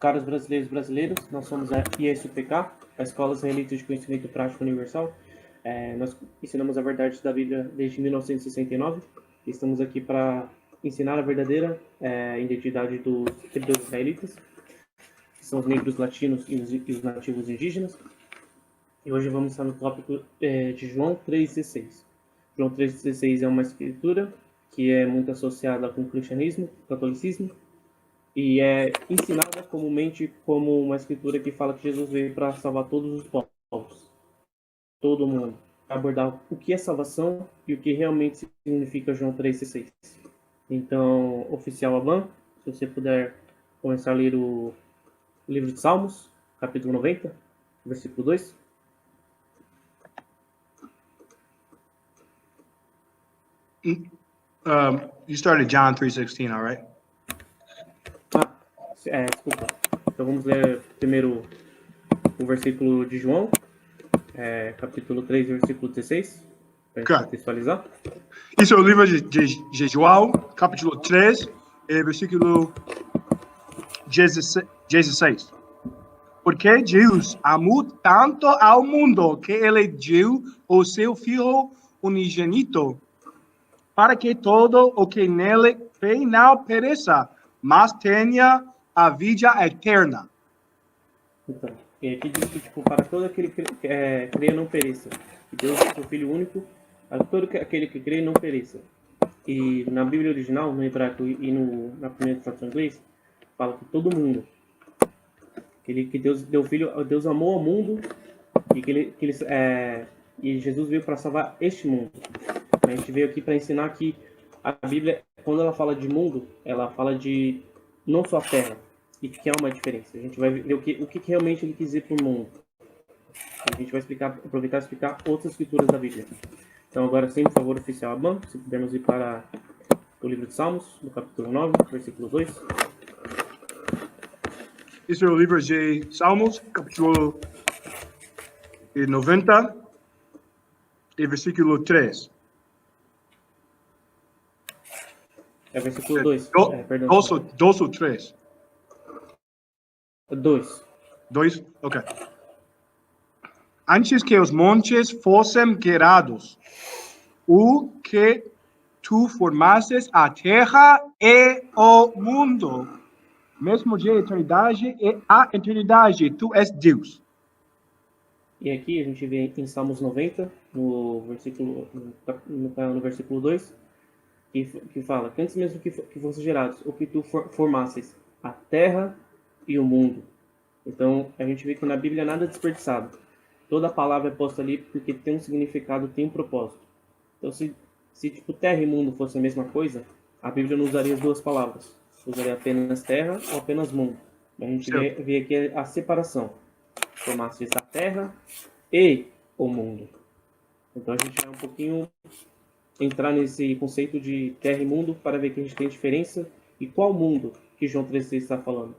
Caros brasileiros e brasileiras, nós somos a ISUPK, a Escola Israelita de Conhecimento Prático Universal. Nós ensinamos a verdade da Bíblia desde 1969. Estamos aqui para ensinar a verdadeira identidade dos hebreus israelitas, que são os negros latinos e os nativos indígenas. E hoje vamos estar no tópico de João 3,16. João 3,16 é uma escritura que é muito associada com o cristianismo, o catolicismo, e é ensinada comumente como uma escritura que fala que Jesus veio para salvar todos os povos, todo mundo, abordar o que é salvação e o que realmente significa João 3,16. Então, oficial Aban, se você puder começar a ler o livro de Salmos, capítulo 90, versículo 2. You started John 3:16, all right? Desculpa. Então vamos ler primeiro o versículo de João, capítulo 3, versículo 16, para a gente contextualizar. Isso é o livro de João, capítulo 3, versículo 16. Porque Deus amou tanto ao mundo que ele deu o seu Filho unigênito, para que todo o que nele crê não pereça, mas tenha a vida eterna. Então, e aqui diz que, para todo aquele que crê não pereça. Que Deus é o seu Filho único, a todo aquele que crê não pereça. E na Bíblia original, no hebraico e na primeira tradução em inglês, fala que todo mundo. Que Deus deu Filho, Deus amou ao mundo e Jesus veio para salvar este mundo. A gente veio aqui para ensinar que a Bíblia, quando ela fala de mundo, ela fala de não só a terra, e que há uma diferença. A gente vai ver o que realmente ele quis dizer para o mundo. A gente vai aproveitar e explicar outras escrituras da Bíblia. Então agora sim, por favor, oficial Aban, se pudermos ir para o livro de Salmos, no capítulo 9, versículo 2. Esse é o livro de Salmos, capítulo 90, e versículo 3. É versículo 2. Perdão. 2 ou 3? 2. 2? Ok. Antes que os montes fossem criados, o que tu formastes a terra e o mundo, mesmo de eternidade e a eternidade, tu és Deus. E aqui a gente vê em Salmos 90, no versículo 2, que fala que antes mesmo que fossem gerados, o que tu formasses a terra e o mundo. Então, a gente vê que na Bíblia nada é desperdiçado. Toda palavra é posta ali porque tem um significado, tem um propósito. Então, se tipo terra e mundo fosse a mesma coisa, a Bíblia não usaria as duas palavras. Usaria apenas terra ou apenas mundo. A gente vê aqui a separação. Formasse a terra e o mundo. Então, a gente vai um pouquinho entrar nesse conceito de terra e mundo para ver que a gente tem diferença e qual mundo que João 3,16 está falando.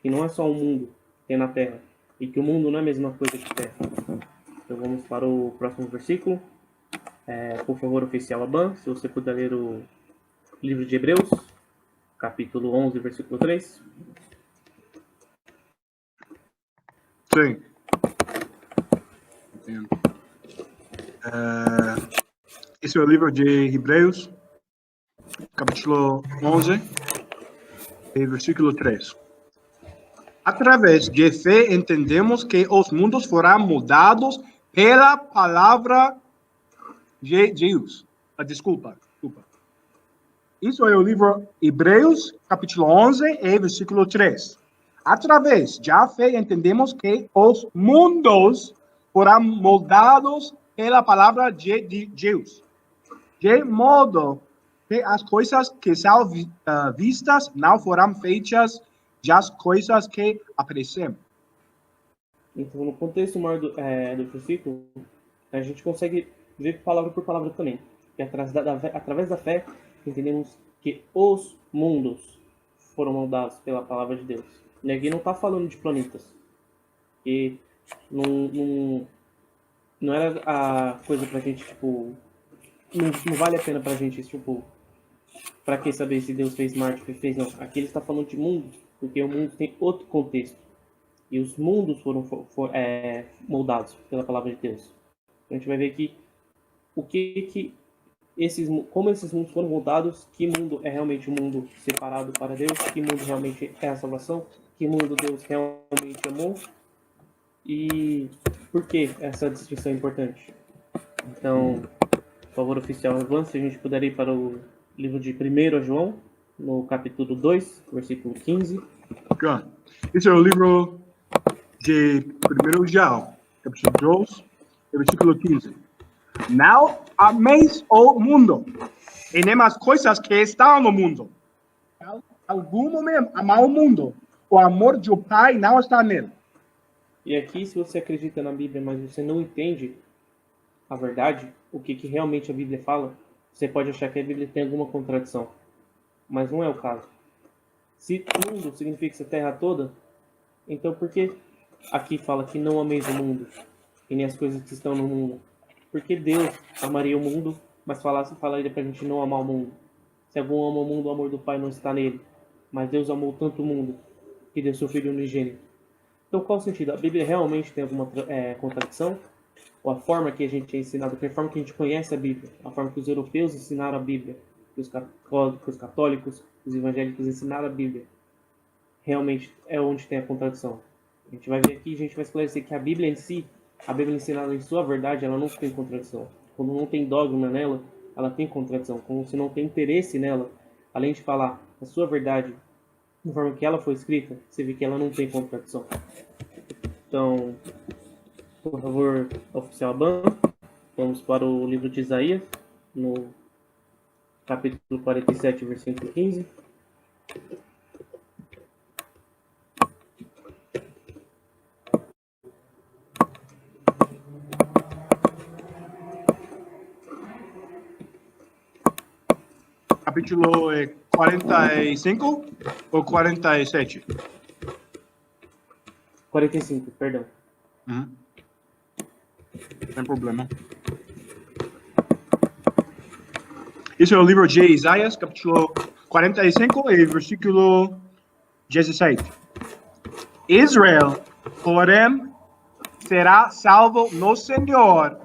Que não é só um mundo que tem na terra, e que o mundo não é a mesma coisa que terra. Então vamos para o próximo versículo. Por favor, oficial Aban, se você puder ler o livro de Hebreus, capítulo 11, versículo 3. Sim. Esse é o livro de Hebreus, capítulo 11, e versículo 3. Através de fé entendemos que os mundos foram mudados pela palavra de Deus. Desculpa. Isso é o livro Hebreus, capítulo 11, e versículo 3. Através da fé entendemos que os mundos foram moldados pela palavra de Deus, de modo que as coisas que são vistas não foram feitas das coisas que aparecem. Então, no contexto maior do versículo, a gente consegue ver palavra por palavra também. E através da fé, entendemos que os mundos foram moldados pela palavra de Deus. E aqui não está falando de planetas. E não era a coisa pra gente, tipo... Não vale a pena pra gente, tipo, Para que saber se Deus fez Marte ou fez não? Aqui ele está falando de mundos, porque o mundo tem outro contexto. E os mundos foram moldados pela palavra de Deus. A gente vai ver aqui como esses mundos foram moldados, que mundo é realmente um mundo separado para Deus, que mundo realmente é a salvação, que mundo Deus realmente amou e por que essa distinção é importante. Então, por favor, oficial, avance, se a gente puder ir para o livro de 1 João, no capítulo 2, versículo 15. Esse é o livro de 1 João, capítulo 2, versículo 15. Não ameis o mundo, e nem as coisas que estão no mundo. Se algum momento amar o mundo, o amor do Pai não está nele. E aqui, se você acredita na Bíblia, mas você não entende a verdade, o que realmente a Bíblia fala, você pode achar que a Bíblia tem alguma contradição. Mas não é o caso. Se mundo significa essa terra toda, então por que aqui fala que não ameis o mundo e nem as coisas que estão no mundo? Porque Deus amaria o mundo, mas falaria pra gente não amar o mundo. Se algum ama o mundo, o amor do Pai não está nele. Mas Deus amou tanto o mundo que deu seu Filho unigênito. Então qual o sentido? A Bíblia realmente tem alguma contradição? Ou a forma que a gente é ensinado, a forma que a gente conhece a Bíblia, a forma que os europeus ensinaram a Bíblia, que os católicos, os evangélicos ensinaram a Bíblia, realmente é onde tem a contradição. A gente vai ver aqui, a gente vai esclarecer que a Bíblia em si, a Bíblia ensinada em sua verdade, ela não tem contradição. Quando não tem dogma nela, ela tem contradição. Quando você não tem interesse nela, além de falar a sua verdade, da forma que ela foi escrita, você vê que ela não tem contradição. Então, por favor, oficial Ban, vamos para o livro de Isaías, no capítulo 47, versículo 15. Capítulo 45 ou 47? 45, perdão. Sem problema. Esse é o livro de Isaías, capítulo 45 e versículo 17. Israel, porém, será salvo no Senhor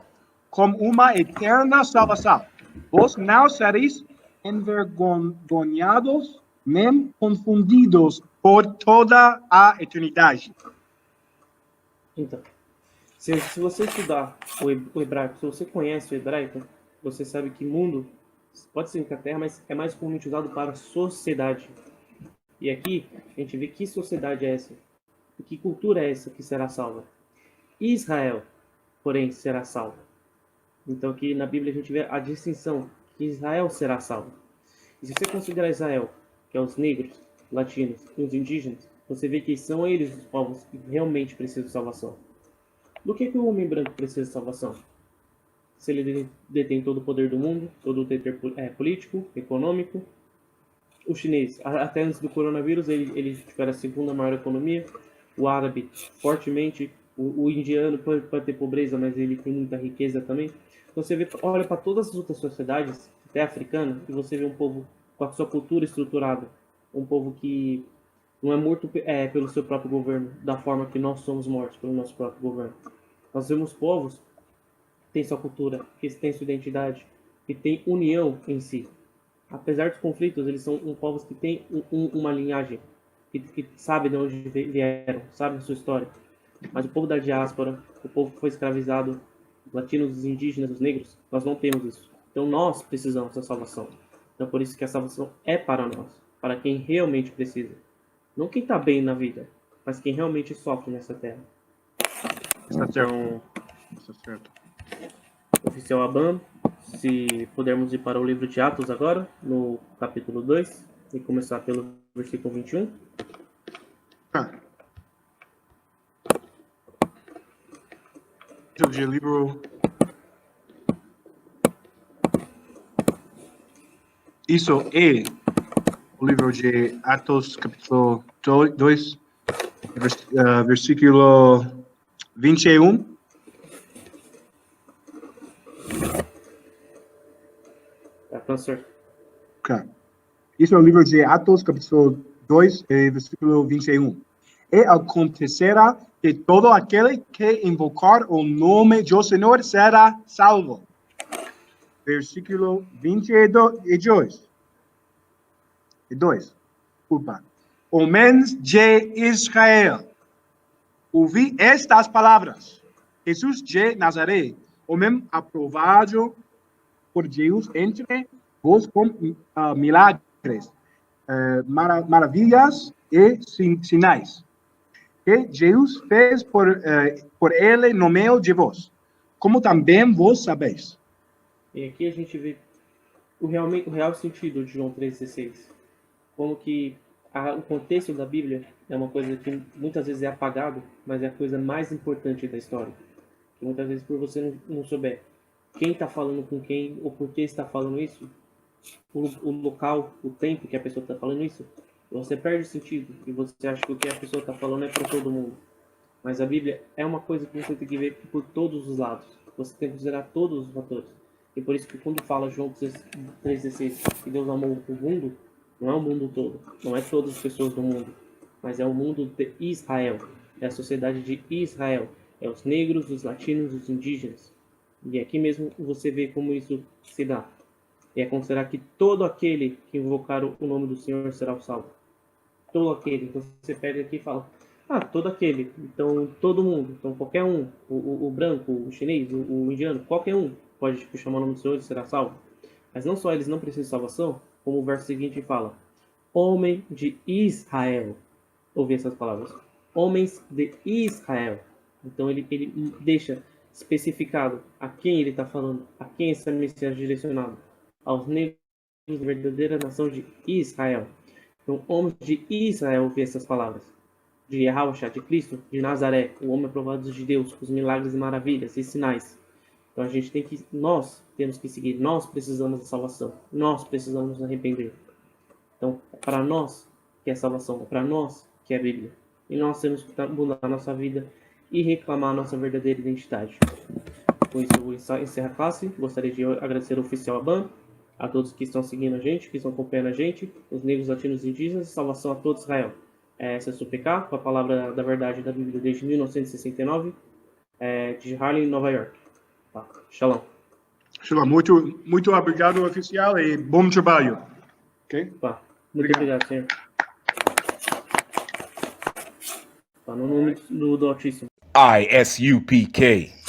com uma eterna salvação. Vós não sereis envergonhados nem confundidos por toda a eternidade. Então, se você estudar o hebraico, se você conhece o hebraico, você sabe que mundo pode significar terra, mas é mais comumente usado para sociedade. E aqui a gente vê que sociedade é essa, e que cultura é essa que será salva. Israel, porém, será salvo. Então aqui na Bíblia a gente vê a distinção, que Israel será salvo. E se você considerar Israel, que é os negros, latinos e os indígenas, você vê que são eles os povos que realmente precisam de salvação. Do que o homem branco precisa de salvação? Se ele detém todo o poder do mundo, todo o poder político, econômico. O chinês, até antes do coronavírus, ele tiver a segunda maior economia. O árabe, fortemente. O indiano pode ter pobreza, mas ele tem muita riqueza também. Então você olha para todas as outras sociedades, até africana, e você vê um povo com a sua cultura estruturada. Um povo que não é morto pelo seu próprio governo, da forma que nós somos mortos pelo nosso próprio governo. Nós vemos povos que têm sua cultura, que têm sua identidade, que têm união em si. Apesar dos conflitos, eles são povos que têm uma linhagem, que sabe de onde vieram, sabe a sua história. Mas o povo da diáspora, o povo que foi escravizado, os latinos, os indígenas, os negros, nós não temos isso. Então nós precisamos da salvação. Então por isso que a salvação é para nós, para quem realmente precisa. Não quem está bem na vida, mas quem realmente sofre nessa terra. Está certo. Está certo. Oficial Aban, se pudermos ir para o livro de Atos agora, no capítulo 2, e começar pelo versículo 21. De livro. Isso é o livro de Atos, capítulo 2, versículo 21. Tá certo. Okay. Isso é o livro de Atos, capítulo 2, versículo 21. E acontecerá que todo aquele que invocar o nome do Senhor será salvo. Versículo 22. Desculpa. Homens de Israel, ouvi estas palavras. Jesus de Nazaré, homem aprovado por Deus entre vós com milagres, maravilhas e sinais, que Deus fez por ele no meio de vós, como também vós sabeis. E aqui a gente vê o real sentido de João 3,16. Como que o contexto da Bíblia é uma coisa que muitas vezes é apagado, mas é a coisa mais importante da história. Que muitas vezes, por você não souber quem está falando com quem, ou por que está falando isso, o local, o tempo que a pessoa está falando isso, você perde o sentido e você acha que o que a pessoa está falando é para todo mundo. Mas a Bíblia é uma coisa que você tem que ver por todos os lados. Você tem que considerar todos os fatores. E por isso que quando fala João 3,16 que Deus amou o mundo, não é o mundo todo, não é todas as pessoas do mundo, mas é o mundo de Israel, é a sociedade de Israel, é os negros, os latinos, os indígenas. E aqui mesmo você vê como isso se dá. E é considerar que todo aquele que invocar o nome do Senhor será salvo. Todo aquele. Então você pega aqui e fala, todo aquele. Então todo mundo. Então qualquer um. O branco, o chinês, o indiano, qualquer um pode chamar o nome do Senhor e será salvo. Mas não só eles não precisam de salvação, como o verso seguinte fala, homem de Israel. Ouvi essas palavras. Homens de Israel. Então ele deixa especificado a quem ele está falando, a quem essa mensagem é direcionada. Aos negros da verdadeira nação de Israel. Então, homens de Israel ouvi essas palavras. De Yahushua, de Cristo, de Nazaré, o homem aprovado de Deus, com os milagres e maravilhas e sinais. Então nós temos que seguir, nós precisamos da salvação, nós precisamos nos arrepender. Então, é para nós que é salvação, é para nós que é a Bíblia. E nós temos que mudar a nossa vida e reclamar a nossa verdadeira identidade. Com isso, eu vou encerrar a classe. Gostaria de agradecer ao oficial Aban, a todos que estão seguindo a gente, que estão acompanhando a gente, os negros, latinos e indígenas, salvação a todo Israel. Essa é a SUPK, com a palavra da verdade da Bíblia desde 1969, de Harlem, Nova York. Tá. Shalom. Shalom, muito obrigado, oficial, e bom trabalho. Ok? Muito obrigado, senhor. No nome do Altíssimo. ISUPK.